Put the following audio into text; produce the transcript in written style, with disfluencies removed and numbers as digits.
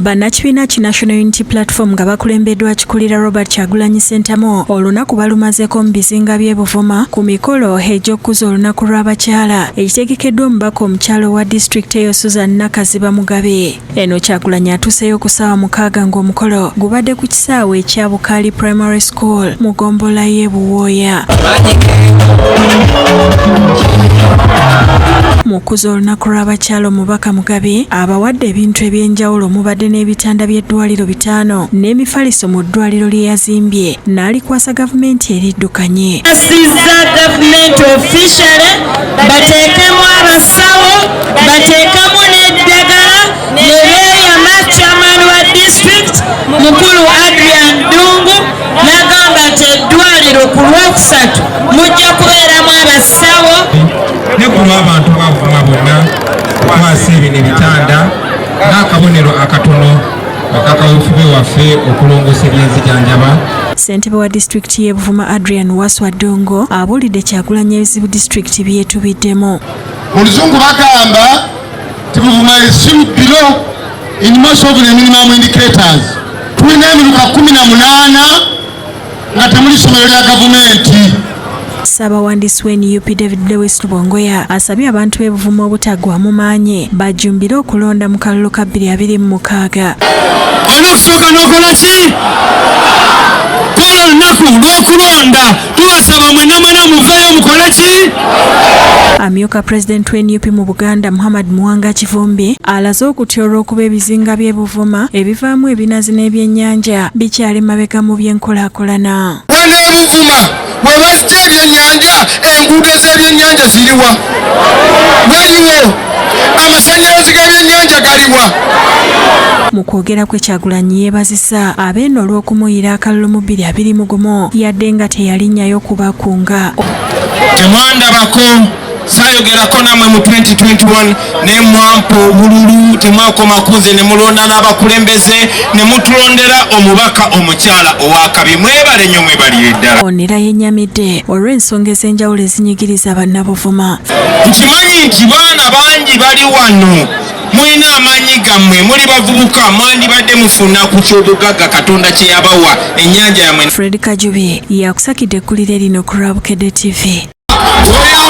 Bannakibiina ki National Unity Platform nga bakulembeddwa Akulira Robert Kyagulanyi Sentamo olunaku balumazeeko mu bizinga by'e Buvuma ku mikolo egy'okkuza olunaku lw'abakyala ekitegekeddwa omubaka omukyala owa disitulikiti eyo Susan Nakaziba Mugabe. Eno Kyagulanyi atuuseeyo ku ssaawa 6 ng'omukolo gubadde ku kisaawe ekya Bukedde Primary School mu ggombolola y'e Buwooya. Mu kkuza olunaku lw'abakyala omubaka Mugabe abawadde ebintu eby'enjawulo mubadde n'ebitanda by'eddwaliro 5 n'emifaliso mu ddwaliro lye yazimbye n'alikwasa gavumenti eriddukanye. Asizza gavumenti officially bateekemu abasawo bateekamu n'eddagala ne beeyama chairman wa district mukulu Adrian Dungu n'agamba nti eddwaliro ku Lwokusatu mujja kubeeramu abasawo ne ku lw'abantu bavuma bonna twasiibye n'ebitanda n'akabonero akatono akakaweefube waffe okulongoosa ebyenzijanjaba. Ssentebe wa disitulikiti y'e Buvuma Adrian Waswa Dongo abuulidde Kyagulanyi ebizibu disitulikiti byetubiddemu. Oluzungu bagamba ti Buvuma is below in most of the minimum indicators. Tulina emiruka 18 nga temuli ssomero lya gavumenti. Ssaabawandiisi w'NUP David Lewis Bongoya asabye abantu b'e Buvuma obutaggwaamu maanyi bajjumbire okulonda mu kalulu ka 2026. Olukusooka n'okola ki? Kola olunaku lw'okulonda. Tubasaba mwenna muveeyo mukole ki? Amyuka Pulezidenti w'NUP mu Buganda Muhammad Muwanga Kivumbi alaze okutya olw'okuba ebizinga by'e Buvuma ebivaamu ebinazi n'ebyennyanja bikyali mabega mu by'enkulaakulana. Wano e Buvuma we bazita ebyennyanja enguudo z'ebyennyanja ziriwa? Waliwo amasannyalaze g'ebyennyanja galiwa? Mu kwogera kwe Kyagulanyi yeebazisa abeeno olw'okumuyira akalulu mu 2021 yadde nga teyalinnyayo kubakunga. Temwandabako saayogerako nammwe mu 2021 ne mwampa obululu temwakoma kunze ne mulonda n'abakulembeze ne mutulondera omubaka omukyala owakabi. Mwebale nnyo mwebalire ddala. Onera yennyamidde olw'ensonga ez'enjawulo ezinyigiriza bannabuvuma. Nkimanyi nti baana bangi bali wano mulina amaanyi gammwe muli bavubuka mwandibadde mufuna ku kyobugagga Katonda kye yabawa ennyanja yamwe. Fred Kajubi yakusakidde eggulire lino ku Bukedde TV. Oya